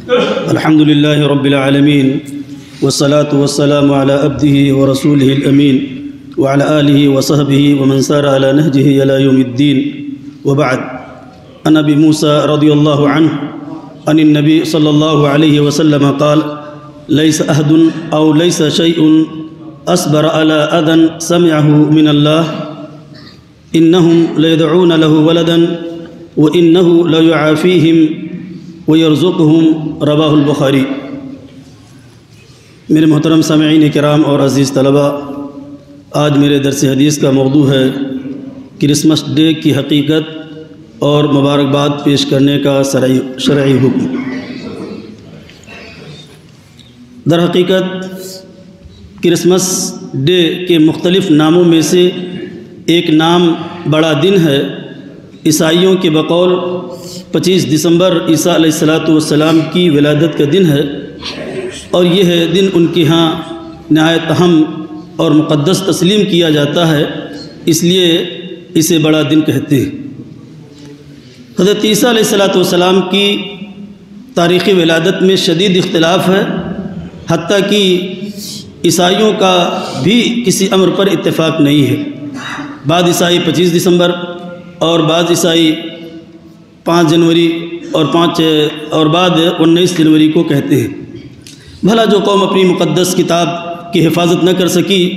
الحمد لله رب العالمين والصلاة والسلام على عبده ورسوله الأمين وعلى آله وصحبه ومن سار على نهجه إلى يوم الدين وبعد. عن أبي موسى رضي الله عنه عن النبي صلى الله عليه وسلم قال: ليس أحد أو ليس شيء أصبر على أذى سمعه من الله إنهم ليدعون له ولدا وإنه ليعافيهم ويرزقهم. رواہ البخاری. میرے محترم سامعین کرام اور عزیز طلباء، آج میرے درس حدیث کا موضوع ہے کرسمس ڈے کی حقیقت اور مبارکباد پیش کرنے کا شرعی حکم. در حقیقت کرسمس ڈے کے مختلف ناموں میں سے ایک نام بڑا دن ہے. عیسائیوں کے بقول 25 دسمبر عیسیٰ علیہ السلام کی ولادت کا دن ہے، اور یہ دن ان کے ہاں نہایت اہم اور مقدس تسلیم کیا جاتا ہے، اس لیے اسے بڑا دن کہتے ہیں. حضرت عیسیٰ علیہ السلام کی تاریخی ولادت میں شدید اختلاف ہے، حتیٰ کہ عیسائیوں کا بھی کسی امر پر اتفاق نہیں ہے. بعض عیسائی 25 دسمبر اور بعض عیسائی 5 جنوری اور بعد 19 جنوری کو کہتے ہیں. بھلا جو قوم اپنی مقدس کتاب کی حفاظت نہ کر سکی،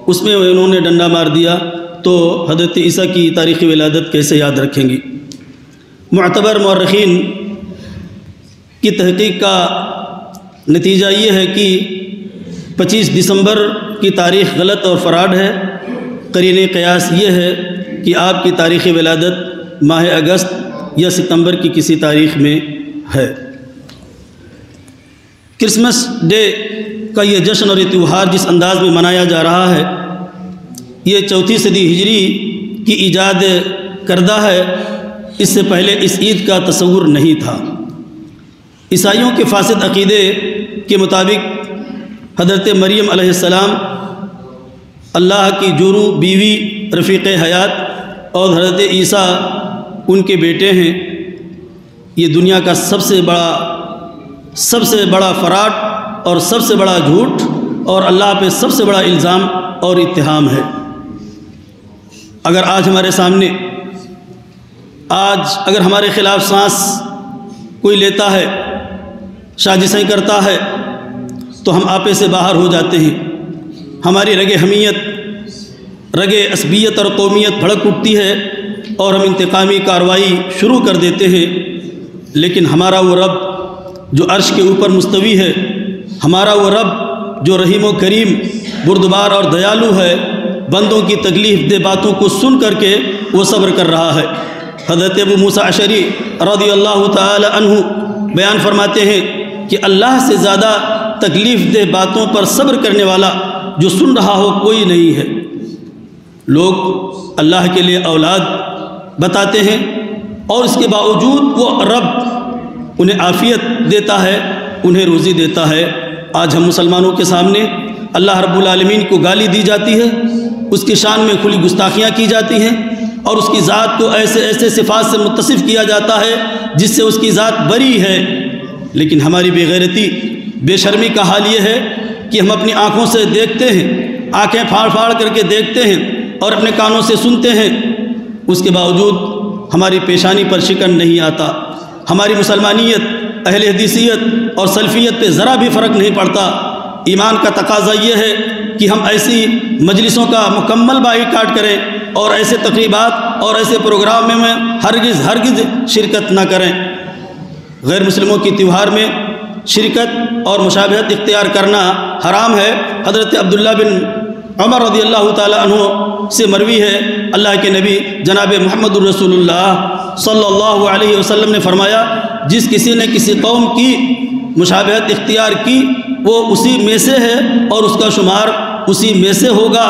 اس میں انہوں نے ڈنڈا مار دیا، تو حضرت عیسیٰ کی تاریخی ولادت کیسے یاد رکھیں گی؟ معتبر مورخین کی تحقیق کا نتیجہ یہ ہے کہ 25 دسمبر کی تاریخ غلط اور فراڈ ہے. قرینِ قیاس یہ ہے کہ آپ کی تاریخی ولادت ماہ اگست یا ستمبر کی کسی تاریخ میں ہے. کرسمس ڈے کا یہ جشن اور یہ تہوار جس انداز میں منایا جا رہا ہے، یہ 4 صدی ہجری کی ایجاد کردہ ہے. اس سے پہلے اس عید کا تصور نہیں تھا. عیسائیوں کے فاسد عقیدے کے مطابق حضرت مریم علیہ السلام اللہ کی جورو بیوی، رفیق حیات، اور حضرت عیسیٰ ان کے بیٹے ہیں. یہ دنیا کا سب سے بڑا فراڈ اور سب سے بڑا جھوٹ اور اللہ پہ سب سے بڑا الزام اور اتہام ہے. اگر ہمارے خلاف سانس کوئی لیتا ہے، سازشیں کرتا ہے، تو ہم آپے سے باہر ہو جاتے ہیں. ہماری رگ حمیت، رگ عصبیت اور قومیت بھڑک اٹھتی ہے اور ہم انتقامی کارروائی شروع کر دیتے ہیں. لیکن ہمارا وہ رب جو عرش کے اوپر مستوی ہے، ہمارا وہ رب جو رحیم و کریم، بردبار اور دیالو ہے، بندوں کی تکلیف دہ باتوں کو سن کر کے وہ صبر کر رہا ہے. حضرت ابو موسیٰ اشعری رضی اللہ تعالی عنہ بیان فرماتے ہیں کہ اللہ سے زیادہ تکلیف دہ باتوں پر صبر کرنے والا جو سن رہا ہو کوئی نہیں ہے. لوگ اللہ کے لیے اولاد بتاتے ہیں اور اس کے باوجود وہ رب انہیں عافیت دیتا ہے، انہیں روزی دیتا ہے. آج ہم مسلمانوں کے سامنے اللہ رب العالمین کو گالی دی جاتی ہے، اس کی شان میں کھلی گستاخیاں کی جاتی ہیں، اور اس کی ذات کو ایسے صفات سے متصف کیا جاتا ہے جس سے اس کی ذات بری ہے. لیکن ہماری بے غیرتی، بے شرمی کا حال یہ ہے کہ ہم اپنی آنکھوں سے دیکھتے ہیں، آنکھیں پھاڑ پھاڑ کر کے دیکھتے ہیں اور اپنے کانوں سے سنتے ہیں، اس کے باوجود ہماری پیشانی پر شکن نہیں آتا. ہماری مسلمانیت، اہل حدیثیت اور سلفیت پہ ذرا بھی فرق نہیں پڑتا. ایمان کا تقاضا یہ ہے کہ ہم ایسی مجلسوں کا مکمل بائیکاٹ کریں اور ایسے تقریبات اور ایسے پروگرام میں ہرگز شرکت نہ کریں. غیر مسلموں کی تہوار میں شرکت اور مشابہت اختیار کرنا حرام ہے. حضرت عبداللہ بن عمر رضی اللہ تعالی عنہ سے مروی ہے، اللہ کے نبی جناب محمد الرسول اللہ صلی اللہ علیہ وسلم نے فرمایا، جس کسی نے کسی قوم کی مشابہت اختیار کی وہ اسی میں سے ہے اور اس کا شمار اسی میں سے ہوگا،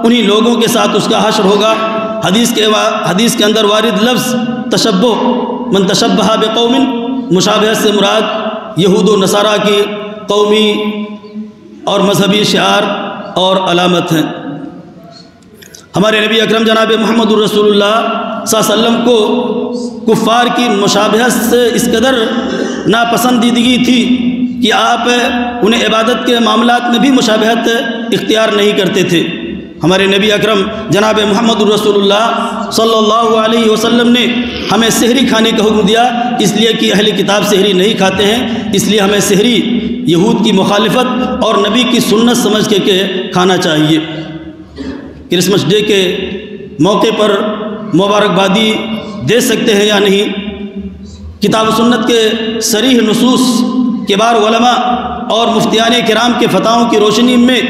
انہی لوگوں کے ساتھ اس کا حشر ہوگا. حدیث کے اندر وارد لفظ تشبہ، من تشبہ بقوم، مشابہت سے مراد یہود و نصارہ کی قومی اور مذہبی شعار اور علامت ہیں. ہمارے نبی اکرم جناب محمد الرسول اللہ صلی اللہ علیہ وسلم کو کفار کی مشابہت سے اس قدر ناپسندیدگی تھی کہ آپ انہیں عبادت کے معاملات میں بھی مشابہت اختیار نہیں کرتے تھے۔ ہمارے نبی اکرم جناب محمد الرسول اللہ صلی اللہ علیہ وسلم نے ہمیں سحری کھانے کا حکم دیا، اس لیے کہ اہل کتاب سحری نہیں کھاتے ہیں، اس لیے ہمیں سحری یہود کی مخالفت اور نبی کی سنت سمجھ کے کھانا چاہیے۔ کرسمس ڈے کے موقع پر مبارکبادی دے سکتے ہیں یا نہیں؟ کتاب و سنت کے صریح نصوص، کبار علماء اور مفتیان کرام کے فتاووں کی روشنی میں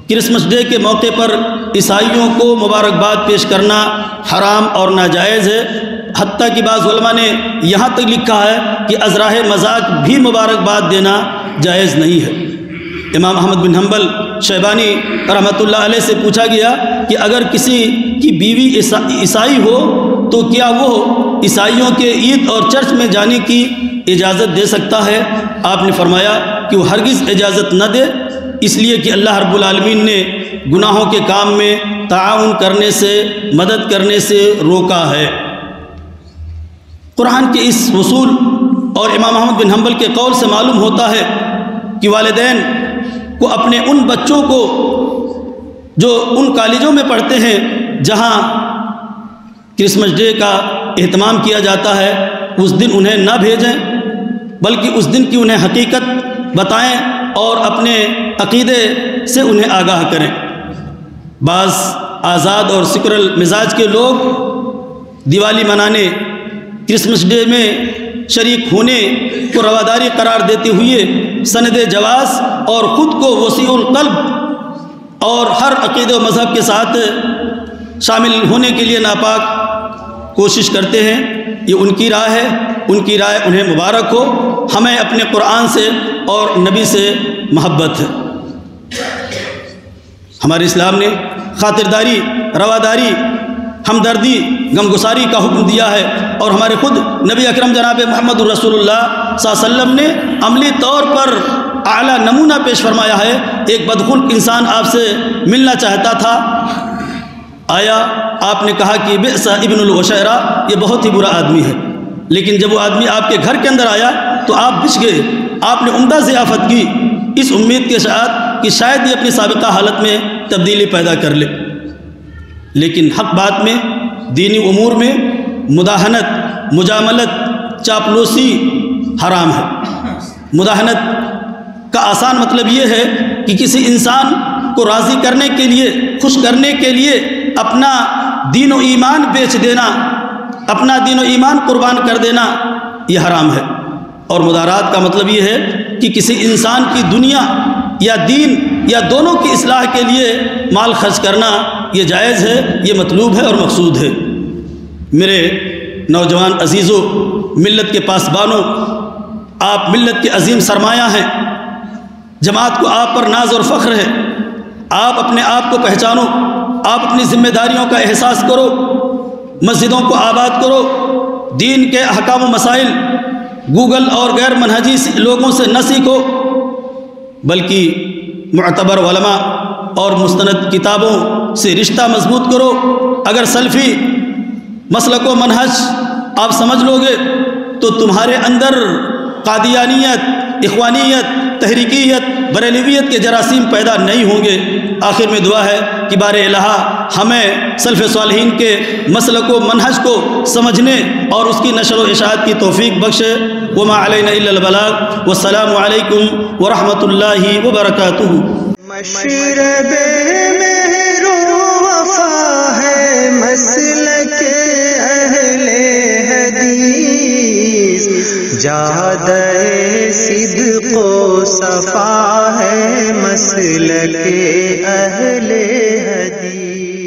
کرسمس ڈے کے موقع پر عیسائیوں کو مبارکباد پیش کرنا حرام اور ناجائز ہے، حتیٰ کہ بعض علماء نے یہاں تک لکھا ہے کہ ازراہ مذاق بھی مبارکباد دینا جائز نہیں ہے۔ امام احمد بن حنبل شیبانی رحمۃ اللہ علیہ سے پوچھا گیا کہ اگر کسی کی بیوی عیسائی ہو تو کیا وہ عیسائیوں کے عید اور چرچ میں جانے کی اجازت دے سکتا ہے؟ آپ نے فرمایا کہ وہ ہرگز اجازت نہ دے، اس لیے کہ اللہ رب العالمین نے گناہوں کے کام میں تعاون کرنے سے، مدد کرنے سے روکا ہے۔ قرآن کے اس اصول اور امام احمد بن حنبل کے قول سے معلوم ہوتا ہے کہ والدین کو اپنے ان بچوں کو جو ان کالجوں میں پڑھتے ہیں جہاں کرسمس ڈے کا اہتمام کیا جاتا ہے، اس دن انہیں نہ بھیجیں، بلکہ اس دن کی انہیں حقیقت بتائیں اور اپنے عقیدے سے انہیں آگاہ کریں۔ بعض آزاد اور سکرل مزاج کے لوگ دیوالی منانے، کرسمس ڈے میں شریک ہونے کو رواداری قرار دیتے ہوئے سند جواز اور خود کو وسیع القلب اور ہر عقیدے و مذہب کے ساتھ شامل ہونے کے لیے ناپاک کوشش کرتے ہیں۔ یہ ان کی رائے ہے، ان کی رائے انہیں مبارک ہو۔ ہمیں اپنے قرآن سے اور نبی سے محبت ہے۔ ہمارے اسلام نے خاطرداری، رواداری، ہمدردی، غمگساری کا حکم دیا ہے، اور ہمارے خود نبی اکرم جناب محمد الرسول اللہ صلی اللہ علیہ وسلم نے عملی طور پر اعلیٰ نمونہ پیش فرمایا ہے۔ ایک بدخلق انسان آپ سے ملنا چاہتا تھا، آیا، آپ نے کہا کہ بئس ابن العشیرہ، یہ بہت ہی برا آدمی ہے، لیکن جب وہ آدمی آپ کے گھر کے اندر آیا تو آپ بچ گئے، آپ نے عمدہ ضیافت کی، اس امید کے ساتھ کہ شاید یہ اپنی سابقہ حالت میں تبدیلی پیدا کر لے۔ لیکن حق بات میں، دینی امور میں مداہنت، مجاملت، چاپلوسی حرام ہے۔ مداہنت کا آسان مطلب یہ ہے کہ کسی انسان کو راضی کرنے کے لیے، خوش کرنے کے لیے اپنا دین و ایمان بیچ دینا، اپنا دین و ایمان قربان کر دینا، یہ حرام ہے۔ اور مدارات کا مطلب یہ ہے کہ کسی انسان کی دنیا یا دین یا دونوں کی اصلاح کے لیے مال خرچ کرنا، یہ جائز ہے، یہ مطلوب ہے اور مقصود ہے۔ میرے نوجوان عزیزوں، ملت کے پاسبانوں، آپ ملت کے عظیم سرمایہ ہیں، جماعت کو آپ پر ناز اور فخر ہے۔ آپ اپنے آپ کو پہچانو، آپ اپنی ذمہ داریوں کا احساس کرو، مسجدوں کو آباد کرو، دین کے احکام و مسائل گوگل اور غیر منہجی لوگوں سے نہ سیکھو، بلکہ معتبر علماء اور مستند کتابوں سے رشتہ مضبوط کرو۔ اگر سلفی مسلک و منہج آپ سمجھ لو گے تو تمہارے اندر قادیانیت، اخوانیت، تحریکیت، بریلویت کے جراثیم پیدا نہیں ہوں گے۔ آخر میں دعا ہے کہ بار الہ ہمیں سلف صالحین کے مسلک و منہج کو سمجھنے اور اس کی نشر و اشاعت کی توفیق بخشے۔ وما علینا الا البلاغ، والسلام علیکم ورحمۃ اللہ وبرکاتہ۔ مشرب مہر و وفا ہے مسلک اہل حدیث، جادہ صدق و صفا ہے مسلک اہل حدیث۔